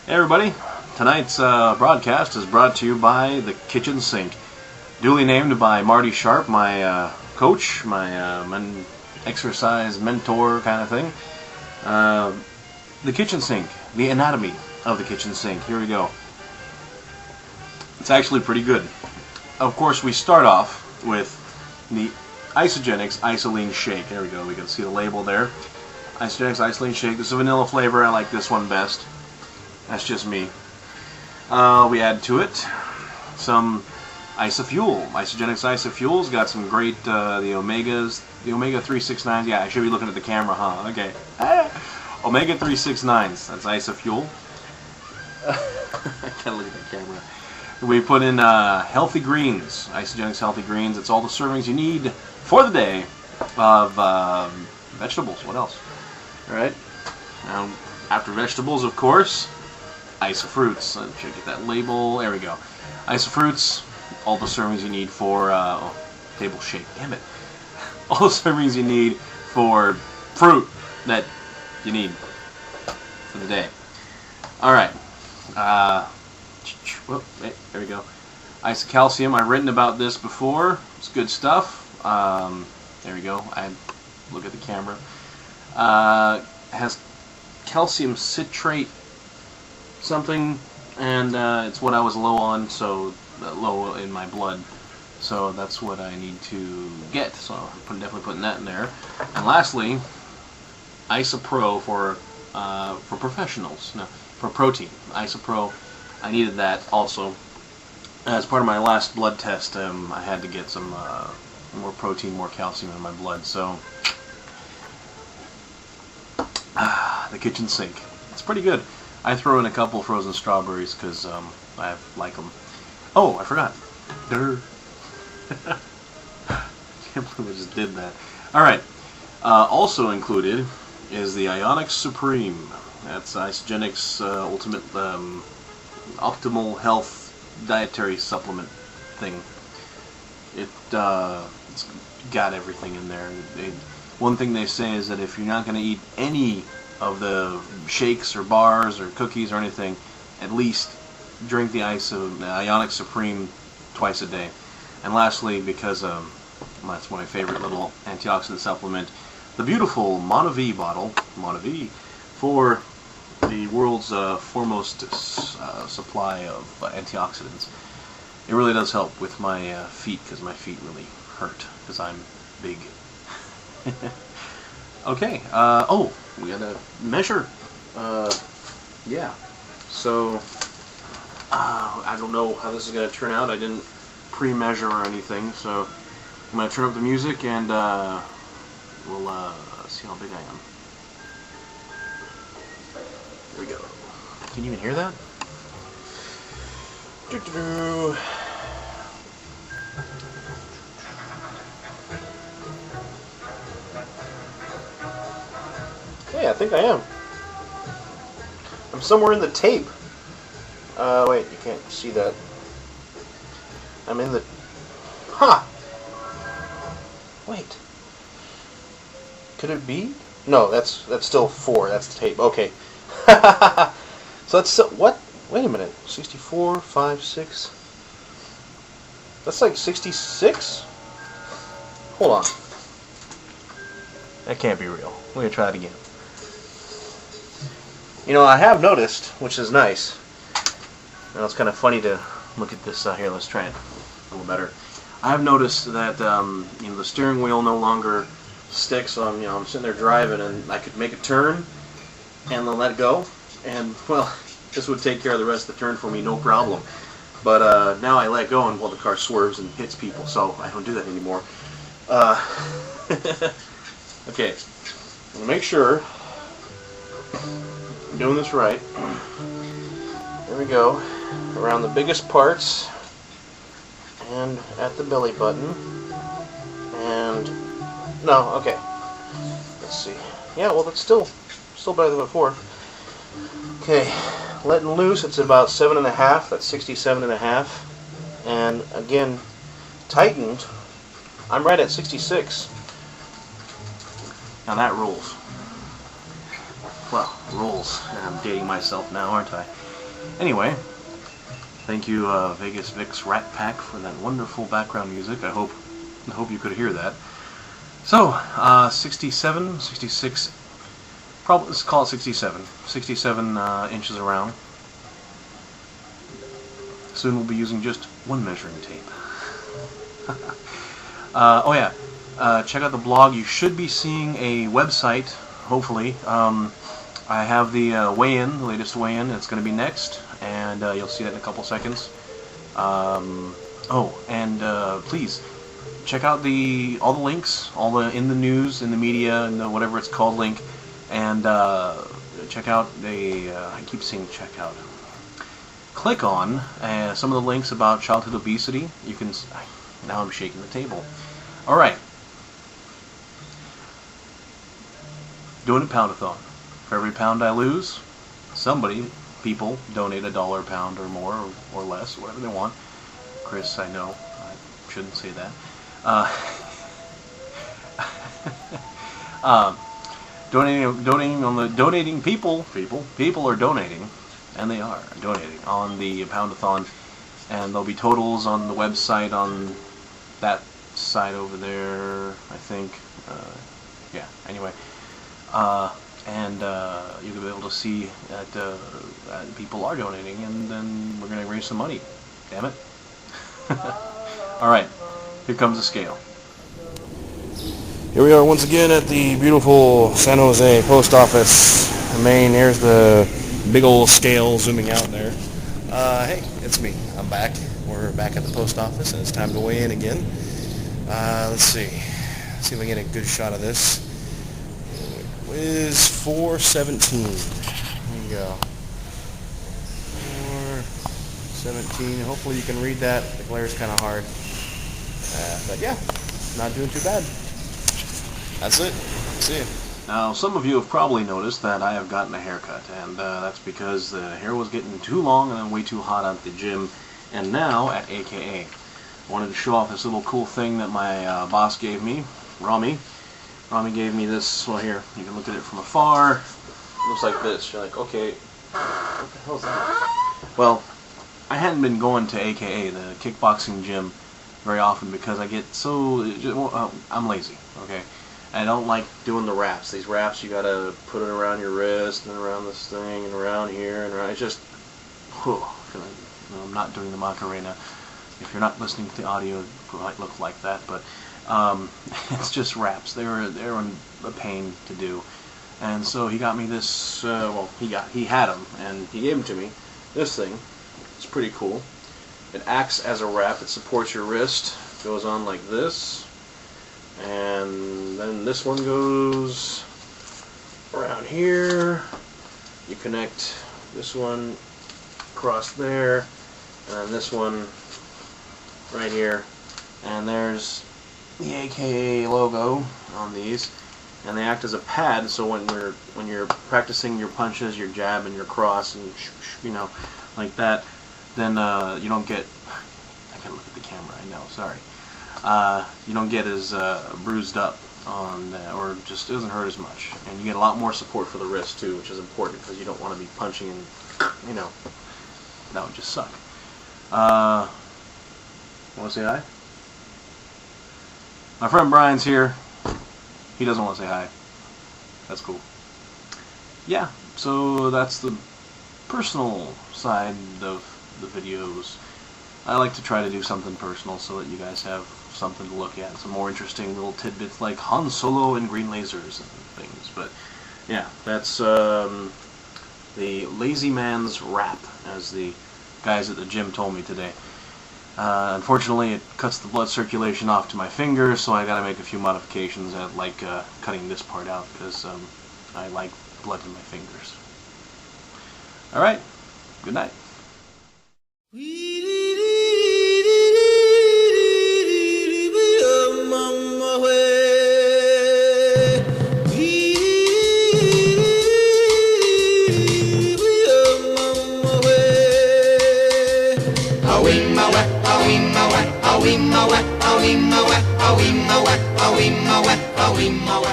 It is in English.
Hey everybody, tonight's broadcast is brought to you by the Kitchen Sink, duly named by Marty Sharp, my coach, my exercise mentor kind of thing. The Kitchen Sink, the anatomy of the kitchen sink. Here we go. It's actually pretty good. Of course, we start off with the IsaLean Shake. There we go. We can see the label there. IsaLean Shake. This is a vanilla flavor. I like this one best. That's just me. We add to it some IsaFuel. Isagenix IsaFuel's got some great, the Omega 369s. Yeah, I should be looking at the camera, huh? Okay. Omega 369s. That's IsaFuel. I can't look at the camera. We put in Healthy Greens. Isagenix Healthy Greens. It's all the servings you need for the day of vegetables. What else? All right. Now, after vegetables, of course, IsaFruits. Should get that label. There we go. IsaFruits, all the servings you need for table shake. Damn it! All the servings you need for fruit that you need for the day. All right. There we go. IsaCalcium. I've written about this before. It's good stuff. There we go. I look at the camera. Has calcium citrate something, and it's what I was low on, so low in my blood, so that's what I need to get, so I'm definitely putting that in there. And lastly, IsaPro for professionals. No, for protein. IsaPro, I needed that also as part of my last blood test. I had to get some more protein, more calcium in my blood. So the kitchen sink, it's pretty good. I throw in a couple frozen strawberries because I like them. Oh, I forgot. Durr. Can't believe I just did that. Alright. Also included is the Ionic Supreme. That's Isagenix Ultimate Optimal Health Dietary Supplement thing. It's got everything in there. One thing they say is that if you're not going to eat any of the shakes or bars or cookies or anything, at least drink the Ionic Supreme twice a day. And lastly, because that's my favorite little antioxidant supplement, the beautiful Monavi bottle, Monavi, for the world's foremost supply of antioxidants. It really does help with my feet, because my feet really hurt because I'm big. Okay, oh, we gotta measure. Yeah, so I don't know how this is gonna turn out. I didn't pre-measure or anything, so I'm gonna turn up the music and we'll see how big I am. Here we go. Can you even hear that? Doo-doo-doo. Okay, I think I am. I'm somewhere in the tape. Wait, you can't see that. I'm in the... Huh! Wait. Could it be? No, that's still 4. That's the tape. Okay. So that's still... What? Wait a minute. 64, 5, 6... That's like 66? Hold on. That can't be real. We're going to try it again. You know, I have noticed, which is nice. You know, it's kind of funny to look at this here. Let's try it a little better. I have noticed that you know, the steering wheel no longer sticks on. You know, I'm sitting there driving, and I could make a turn and then let go, and well, this would take care of the rest of the turn for me, no problem. But now I let go, and well, the car swerves and hits people, so I don't do that anymore. Okay, I'm gonna make sure I'm doing this right. There we go. Around the biggest parts and at the belly button. And no, okay. Let's see. Yeah, well, that's still better than before. Okay, letting loose. It's about 7.5. That's 67.5. And again, tightened. I'm right at 66. Now that rules. Well, rules. And I'm dating myself now, aren't I? Anyway, thank you Vegas Vic's Rat Pack for that wonderful background music. I hope you could hear that. So, 67, 66, probably let's call it 67. 67 inches around. Soon we'll be using just one measuring tape. Oh yeah, check out the blog. You should be seeing a website, hopefully. I have the weigh-in, the latest weigh-in. It's going to be next, and you'll see that in a couple seconds. Please check out all the links, in the news, in the media, and the whatever it's called link, and check out I keep saying check out. Click on some of the links about childhood obesity. You can. Now I'm shaking the table. All right. Doing a pound-a-thon. For every pound I lose, people donate $1 a pound or more or less, whatever they want. Chris, I know I shouldn't say that. People are donating, and they are donating on the pound-a-thon, and there'll be totals on the website on that side over there, I think. Yeah. Anyway. You'll be able to see that people are donating, and then we're going to raise some money. Damn it. Alright, here comes the scale. Here we are once again at the beautiful San Jose post office, Maine. Here's the big old scale zooming out there. Hey, it's me. I'm back. We're back at the post office, and it's time to weigh in again. Let's see. See if I can get a good shot of this. Is 417. There you go. 417. Hopefully you can read that. The glare's kind of hard. But yeah, not doing too bad. That's it. See you. Now, some of you have probably noticed that I have gotten a haircut, and that's because the hair was getting too long and way too hot at the gym, and now at AKA. I wanted to show off this little cool thing that my boss gave me, Rami. Rami gave me this. Well, here, you can look at it from afar. It looks like this. You're like, okay, what the hell is that? Well, I hadn't been going to AKA, the kickboxing gym, very often because I get so... I'm lazy, okay? I don't like doing the wraps. These wraps, you gotta put it around your wrist, and around this thing, and around here, and around... It's just... Whew, I'm not doing the Macarena. If you're not listening to the audio, it might look like that, but... it's just wraps. They're a pain to do, and so he got me this. He had them, and he gave them to me. This thing, it's pretty cool. It acts as a wrap. It supports your wrist. Goes on like this, and then this one goes around here. You connect this one across there, and then this one right here, and there's the AKA logo on these, and they act as a pad. So when you're practicing your punches, your jab, and your cross, and like that, then you don't get. I gotta look at the camera. I know. Sorry. You don't get as bruised up on, or just it doesn't hurt as much, and you get a lot more support for the wrist too, which is important because you don't want to be punching and that would just suck. Want to say hi? My friend Brian's here. He doesn't want to say hi. That's cool. Yeah, so that's the personal side of the videos. I like to try to do something personal so that you guys have something to look at. Some more interesting little tidbits like Han Solo and green lasers and things. But yeah, that's the lazy man's rap, as the guys at the gym told me today. Unfortunately, it cuts the blood circulation off to my fingers, so I gotta make a few modifications, like cutting this part out, because I like blood in my fingers. Alright, good night. Awi mawa, awi mawa, awi mawa, awi mawa, awi mawa, awi mawa.